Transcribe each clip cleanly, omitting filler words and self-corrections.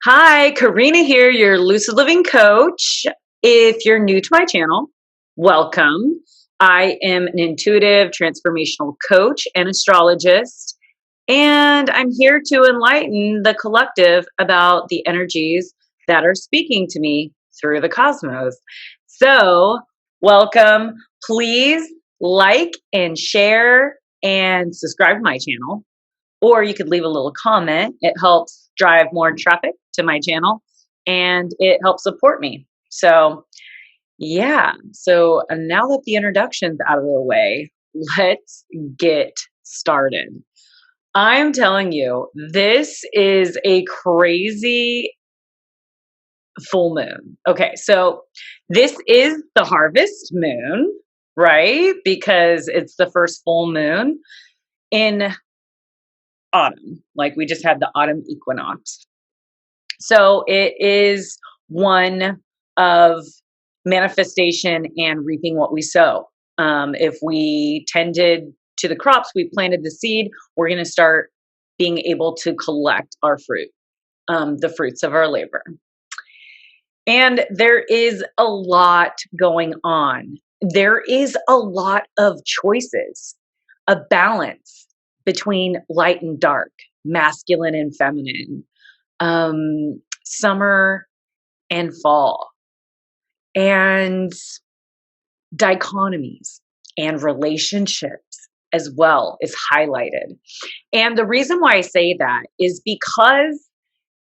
Hi, Karina here, your Lucid Living coach. If you're new to my channel, welcome. I am an intuitive transformational coach and astrologist, and I'm here to enlighten the collective about the energies that are speaking to me through the cosmos. So, welcome. Please like and share and subscribe to my channel, or you could leave a little comment. It helps drive more traffic to my channel and it helps support me. So, yeah. So, now that the introduction's out of the way, let's get started. I'm telling you, this is a crazy full moon. Okay, so this is the harvest moon, right? Because it's the first full moon in autumn. Like we just had the autumn equinox. So it is one of manifestation and reaping what we sow. If we tended to the crops, we planted the seed, we're going to start being able to collect our fruit, the fruits of our labor. And there is a lot going on. There is a lot of choices, a balance between light and dark, masculine and feminine, summer and fall, and dichotomies and relationships as well is highlighted. And the reason why I say that is because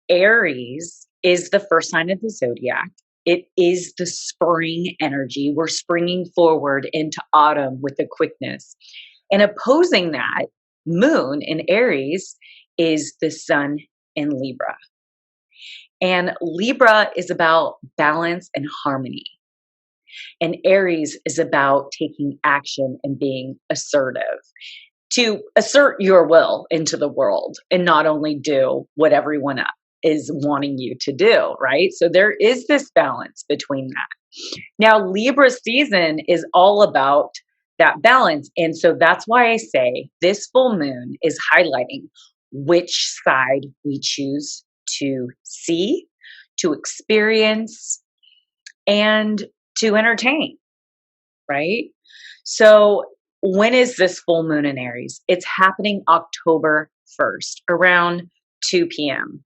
Aries is the first sign of the zodiac. It is the spring energy. We're springing forward into autumn with a quickness. And opposing that moon in Aries is the sun in Libra. And Libra is about balance and harmony. And Aries is about taking action and being assertive, to assert your will into the world and not only do what everyone is wanting you to do, right? So there is this balance between that. Now, Libra season is all about that balance. And so that's why I say this full moon is highlighting which side we choose to see, to experience, and to entertain, right? So when is this full moon in Aries? It's happening October 1st, around 2 p.m.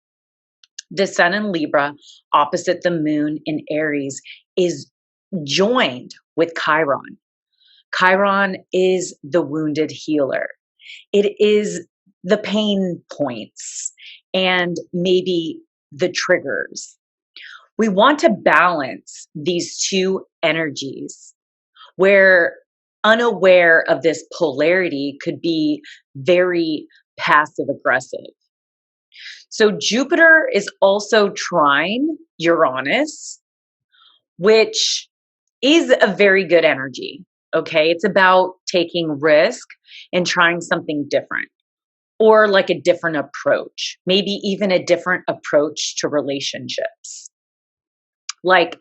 The sun in Libra opposite the moon in Aries is joined with Chiron. Chiron is the wounded healer. It is the pain points and maybe the triggers. We want to balance these two energies where unaware of this polarity could be very passive aggressive. So Jupiter is also trine Uranus, which is a very good energy. Okay. It's about taking risk and trying something different, or like a different approach, maybe even a different approach to relationships. Like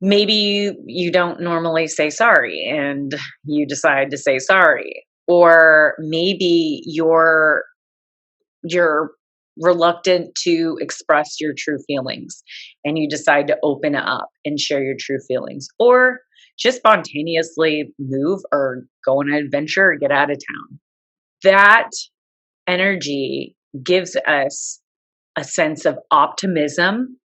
maybe you don't normally say sorry and you decide to say sorry, or maybe you're reluctant to express your true feelings and you decide to open up and share your true feelings, or just spontaneously move or go on an adventure or get out of town. That energy gives us a sense of optimism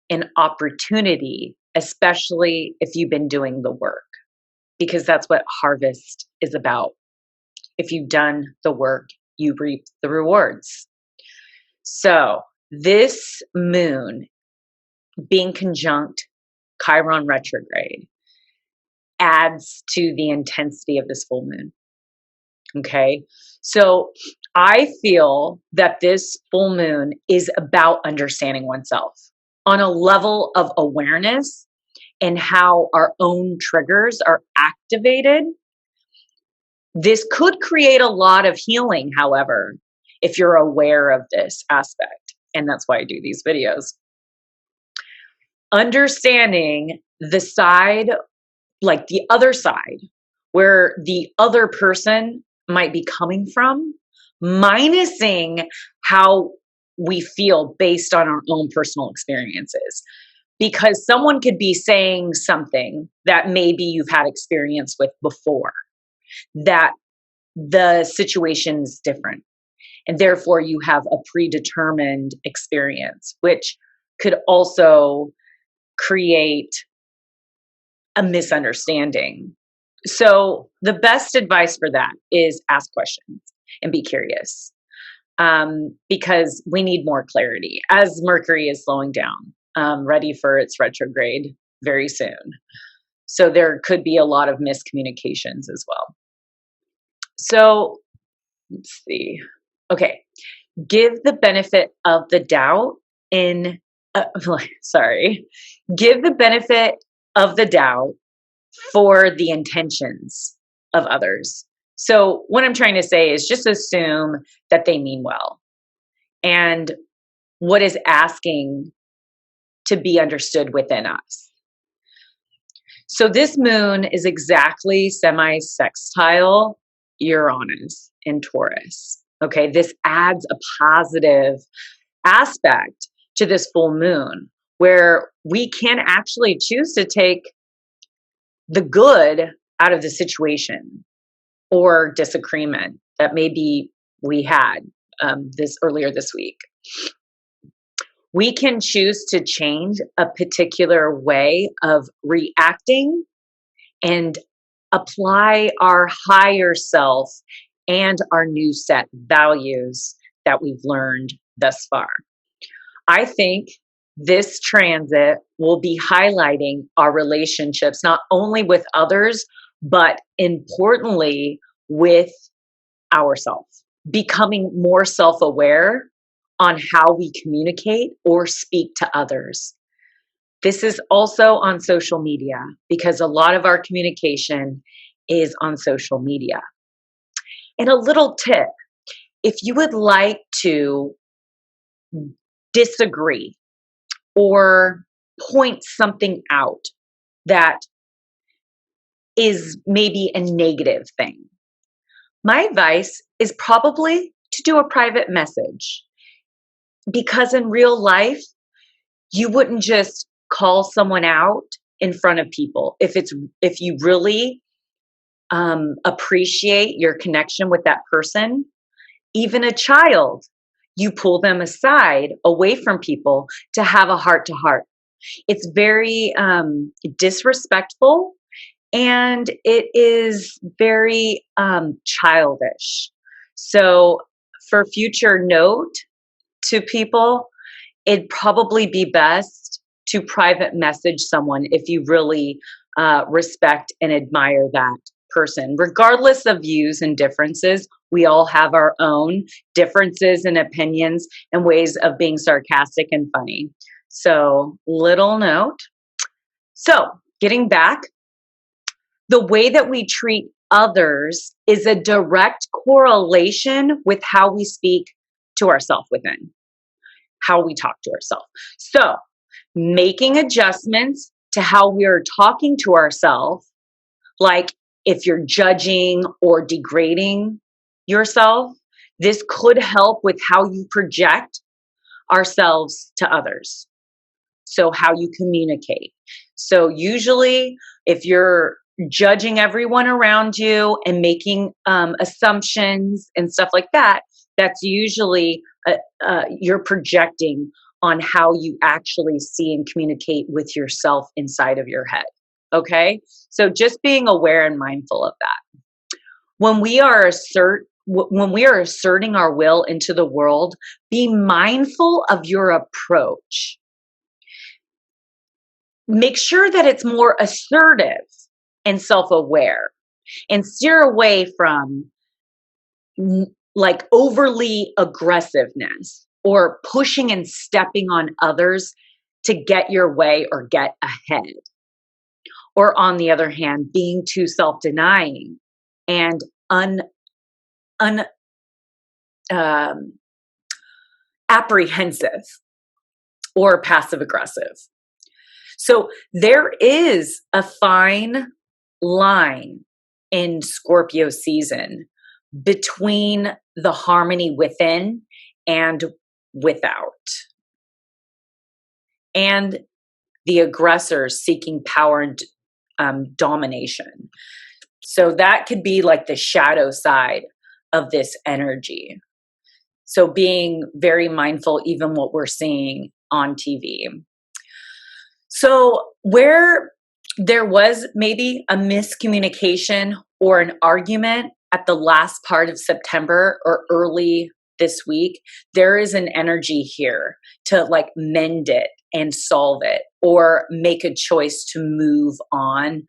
and opportunity, especially if you've been doing the work, because that's what harvest is about. If you've done the work, you reap the rewards. So this moon being conjunct Chiron retrograde adds to the intensity of this full moon. Okay. So I feel that this full moon is about understanding oneself on a level of awareness and how our own triggers are activated. This could create a lot of healing, however, if you're aware of this aspect. And that's why I do these videos. Understanding the side, like the other side, where the other person might be coming from, minusing how we feel based on our own personal experiences. Because someone could be saying something that maybe you've had experience with before, that the situation is different. And therefore, you have a predetermined experience, which could also create a misunderstanding. So, the best advice for that is ask questions and be curious, because we need more clarity as Mercury is slowing down, ready for its retrograde very soon. So there could be a lot of miscommunications as well. So let's see. Okay. Give the benefit of the doubt in, sorry, give the benefit of the doubt for the intentions of others. So what I'm trying to say is just assume that they mean well. And what is asking to be understood within us. So this moon is exactly semi-sextile Uranus in Taurus. Okay, this adds a positive aspect to this full moon where we can actually choose to take the good out of the situation or disagreement that maybe we had this earlier this week. We can choose to change a particular way of reacting and apply our higher self and our new set values that we've learned thus far. I think this transit will be highlighting our relationships, not only with others, but importantly with ourselves, becoming more self-aware on how we communicate or speak to others. This is also on social media because a lot of our communication is on social media. And a little tip, if you would like to disagree or point something out that is maybe a negative thing, my advice is probably to do a private message. Because in real life, you wouldn't just call someone out in front of people. If you really appreciate your connection with that person, even a child, you pull them aside away from people to have a heart to heart. It's very disrespectful and it is very childish. So for future note to people, it'd probably be best to private message someone if you really respect and admire that person. Regardless of views and differences, we all have our own differences and opinions and ways of being sarcastic and funny. So, little note. So, getting back, the way that we treat others is a direct correlation with how we speak to ourselves within, how we talk to ourselves. So, making adjustments to how we are talking to ourselves, like if you're judging or degrading yourself, this could help with how you project ourselves to others. So, how you communicate. So, usually, if you're judging everyone around you and making assumptions and stuff like that, that's usually you're projecting on how you actually see and communicate with yourself inside of your head. Okay? So just being aware and mindful of that. When we are asserting our will into the world, be mindful of your approach. Make sure that it's more assertive and self-aware, and steer away from like overly aggressiveness or pushing and stepping on others to get your way or get ahead. Or on the other hand, being too self-denying and apprehensive or passive-aggressive. So there is a fine line in Scorpio season between the harmony within and without. And the aggressors seeking power and domination. So that could be like the shadow side of this energy. So being very mindful, even what we're seeing on TV. So where there was maybe a miscommunication or an argument at the last part of September or early this week, there is an energy here to like mend it and solve it, or make a choice to move on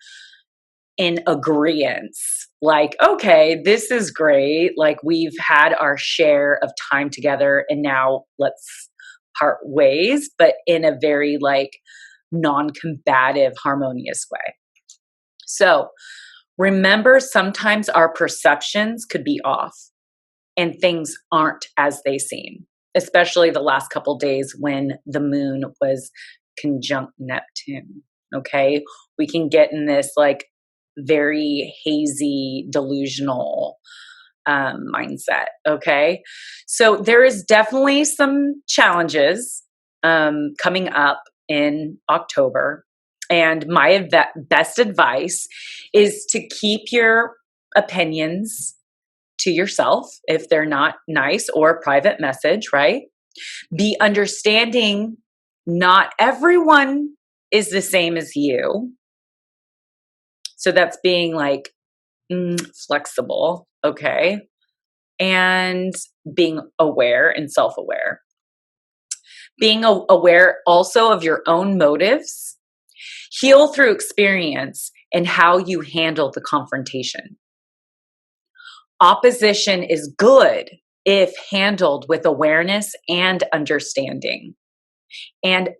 in agreement. Like, okay, this is great. Like, we've had our share of time together and now let's part ways, but in a very like non-combative, harmonious way. So remember, sometimes our perceptions could be off and things aren't as they seem, especially the last couple days when the moon was conjunct Neptune. Okay. We can get in this like very hazy, delusional mindset. Okay. So there is definitely some challenges coming up in October. And my best advice is to keep your opinions to yourself if they're not nice, or a private message, right? Be understanding, not everyone is the same as you. So that's being like flexible, okay? And being aware and self-aware. Being aware also of your own motives. Heal through experience and how you handle the confrontation. Opposition is good if handled with awareness and understanding. And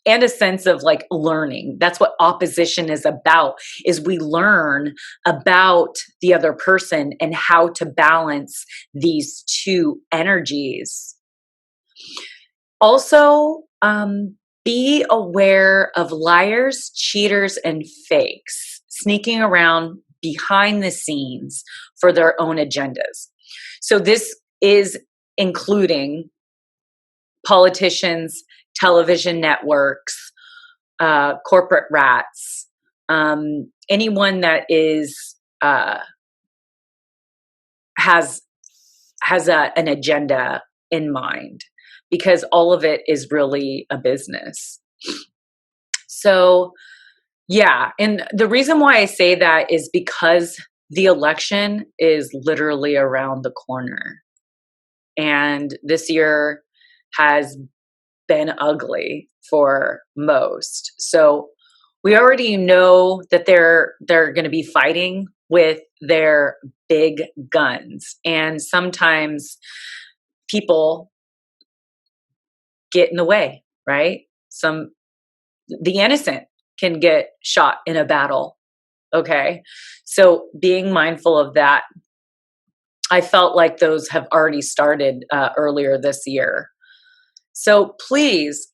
a sense of like learning. That's what opposition is about, is we learn about the other person and how to balance these two energies. Also, be aware of liars, cheaters, and fakes sneaking around behind the scenes for their own agendas. So this is including politicians, television networks, corporate rats, anyone that is has an agenda in mind, because all of it is really a business. So, yeah, and the reason why I say that is because the election is literally around the corner, and this year has been ugly for most. So we already know that they're going to be fighting with their big guns, and sometimes people get in the way, right? The innocent can get shot in a battle. Okay. So being mindful of that. I felt like those have already started earlier this year. So please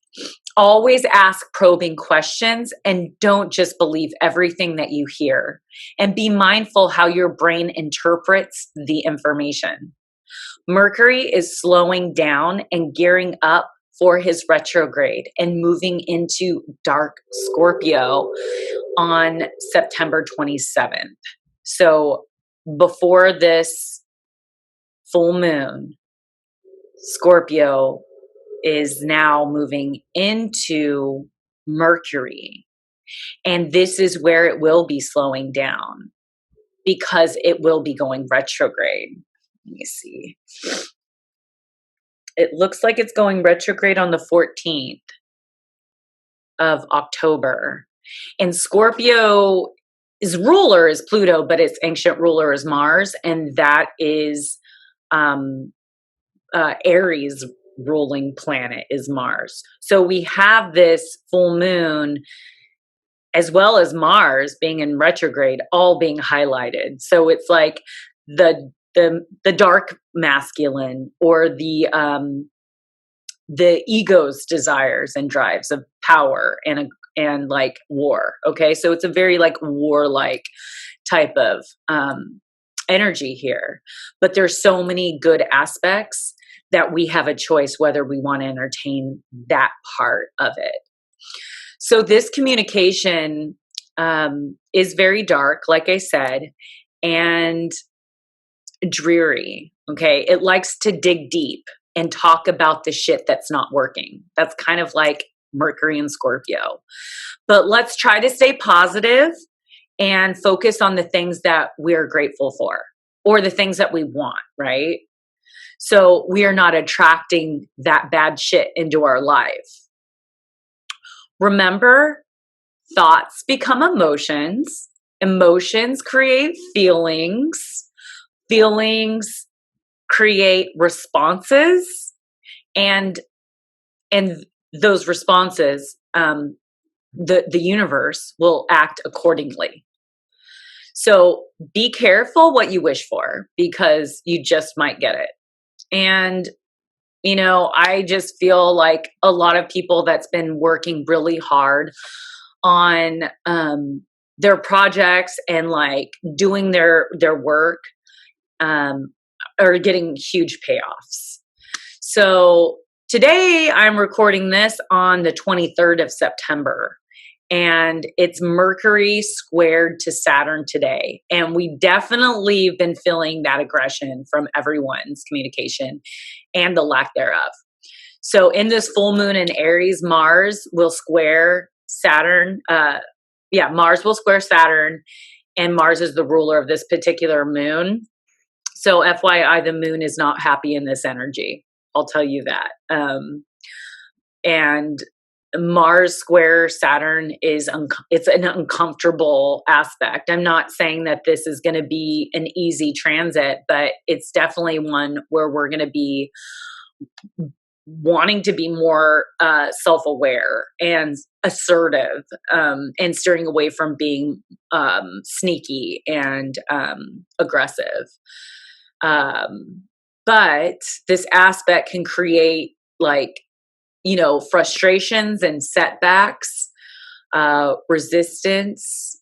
always ask probing questions and don't just believe everything that you hear, and be mindful how your brain interprets the information. Mercury is slowing down and gearing up for his retrograde and moving into dark Scorpio on September 27th. So before this full moon, Scorpio is now moving into Mercury. And this is where it will be slowing down, because it will be going retrograde. Let me see. It looks like it's going retrograde on the 14th of October. And Scorpio's ruler is Pluto, but its ancient ruler is Mars. And that is Aries ruling planet is Mars. So we have this full moon as well as Mars being in retrograde, all being highlighted. So it's like the dark masculine, or the ego's desires and drives of power and like war. Okay, so it's a very like warlike type of energy here, but there's so many good aspects that we have a choice whether we want to entertain that part of it. So this communication is very dark, like I said, and dreary. Okay. It likes to dig deep and talk about the shit that's not working. That's kind of like Mercury and Scorpio. But let's try to stay positive and focus on the things that we're grateful for or the things that we want, right? So we are not attracting that bad shit into our life. Remember, thoughts become emotions. Emotions create feelings. Feelings create responses, and those responses, the universe will act accordingly. So be careful what you wish for, because you just might get it. And I just feel like a lot of people that's been working really hard on their projects and like doing their work are getting huge payoffs. So today I'm recording this on the 23rd of September, and it's Mercury squared to Saturn today. And we definitely have been feeling that aggression from everyone's communication and the lack thereof. So in this full moon in Aries, Mars will square Saturn. Mars will square Saturn, and Mars is the ruler of this particular moon. So FYI, the moon is not happy in this energy. I'll tell you that. And Mars square Saturn is it's an uncomfortable aspect. I'm not saying that this is going to be an easy transit, but it's definitely one where we're going to be wanting to be more self-aware and assertive, and steering away from being sneaky and aggressive. But this aspect can create frustrations and setbacks, resistance,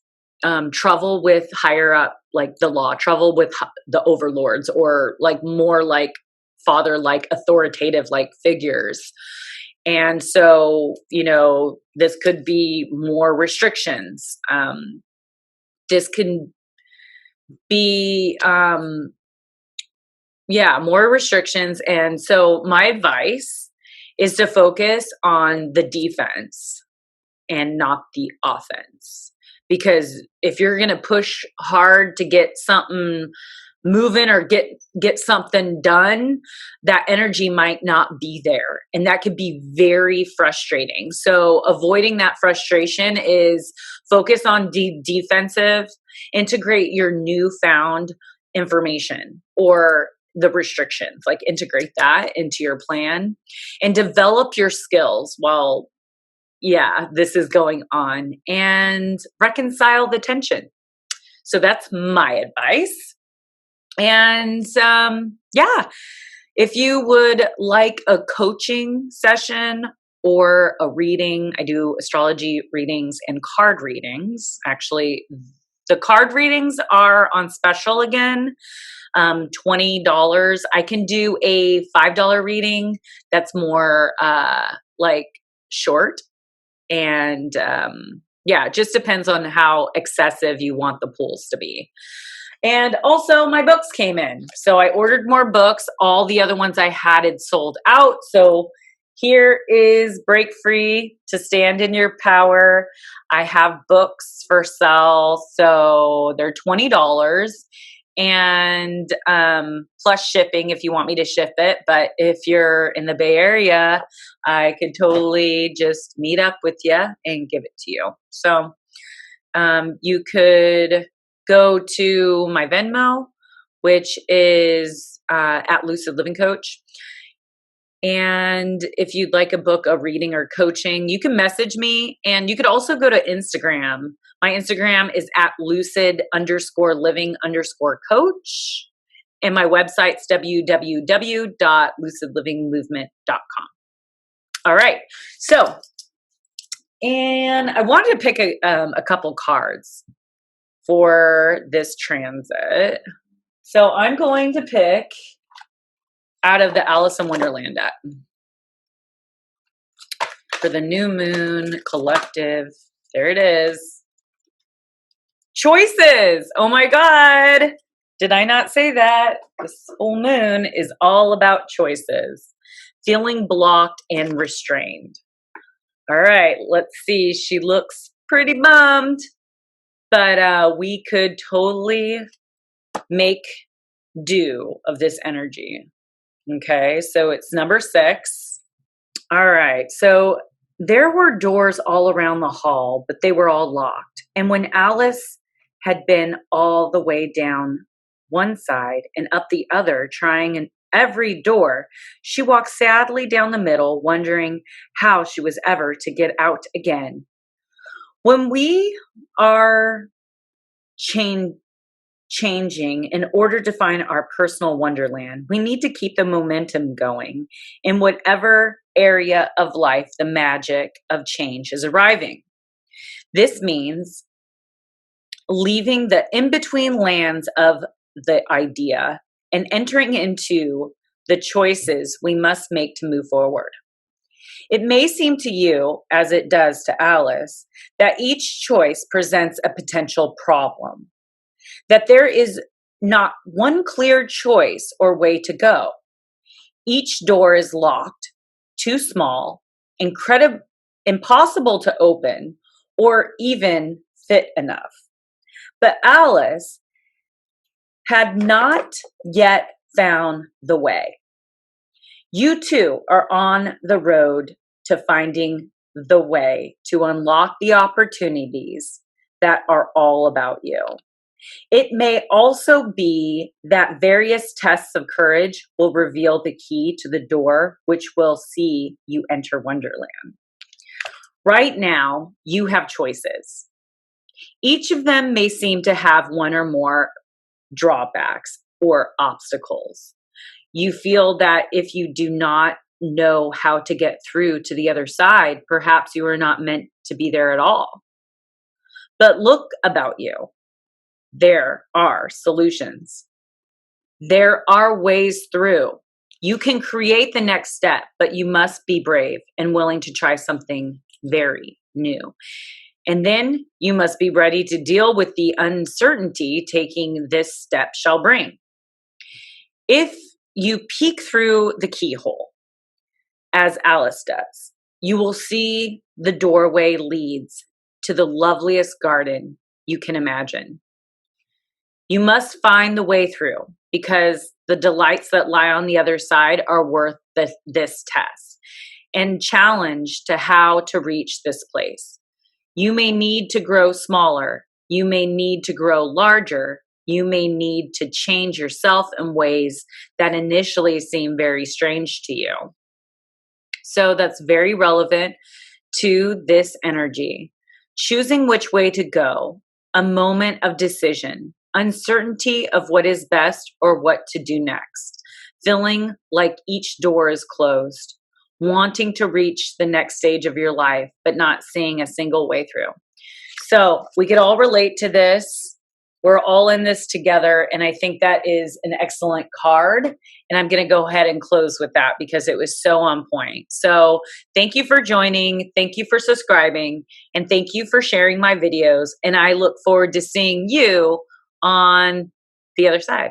trouble with higher up, like the law, trouble with the overlords, or like more like father-like authoritative like figures. And so, this could be more restrictions. This can be, more restrictions. And so my advice is to focus on the defense and not the offense. Because if you're going to push hard to get something moving or get something done, that energy might not be there. And that could be very frustrating. So avoiding that frustration is focus on defensive, integrate your newfound information or the restrictions, like integrate that into your plan and develop your skills while this is going on, and reconcile the tension. So that's my advice. And if you would like a coaching session or a reading, I do astrology readings and card readings. Actually, the card readings are on special again, $20. I can do a $5 reading that's more like short. And it just depends on how excessive you want the pools to be. And also my books came in. So I ordered more books. All the other ones I had sold out. So here is Break Free to Stand in Your Power. I have books for sale. So they're $20. And plus shipping if you want me to ship it. But if you're in the Bay Area, I could totally just meet up with you and give it to you. So you could go to my Venmo, which is at Lucid Living Coach. And if you'd like a book, a reading, or coaching, you can message me. And you could also go to Instagram. My Instagram is at lucid_living_coach. And my website's www.lucidlivingmovement.com. All right. So, and I wanted to pick a couple cards for this transit. So I'm going to pick out of the Alice in Wonderland deck for the new moon collective. There it is. Choices. Oh my God. Did I not say that? This full moon is all about choices, feeling blocked and restrained. All right, let's see. She looks pretty bummed, but we could totally make do of this energy. Okay, so it's number 6. All right, so there were doors all around the hall, but they were all locked. And when Alice had been all the way down one side and up the other, trying in every door, she walked sadly down the middle, wondering how she was ever to get out again. When we are changing in order to find our personal wonderland, we need to keep the momentum going in whatever area of life the magic of change is arriving. This means leaving the in-between lands of the idea and entering into the choices we must make to move forward. It may seem to you, as it does to Alice, that each choice presents a potential problem, that there is not one clear choice or way to go. Each door is locked, too small, impossible to open, or even fit enough. But Alice had not yet found the way. You too are on the road to finding the way to unlock the opportunities that are all about you. It may also be that various tests of courage will reveal the key to the door, which will see you enter Wonderland. Right now, you have choices. Each of them may seem to have one or more drawbacks or obstacles. You feel that if you do not know how to get through to the other side, perhaps you are not meant to be there at all. But look about you. There are solutions. There are ways through. You can create the next step, but you must be brave and willing to try something very new. And then you must be ready to deal with the uncertainty taking this step shall bring. If you peek through the keyhole, as Alice does, you will see the doorway leads to the loveliest garden you can imagine. You must find the way through because the delights that lie on the other side are worth this test and challenge to how to reach this place. You may need to grow smaller. You may need to grow larger. You may need to change yourself in ways that initially seem very strange to you. So that's very relevant to this energy. Choosing which way to go, a moment of decision, uncertainty of what is best or what to do next, feeling like each door is closed, wanting to reach the next stage of your life, but not seeing a single way through. So we could all relate to this. We're all in this together. And I think that is an excellent card. And I'm going to go ahead and close with that because it was so on point. So thank you for joining. Thank you for subscribing. And thank you for sharing my videos. And I look forward to seeing you on the other side.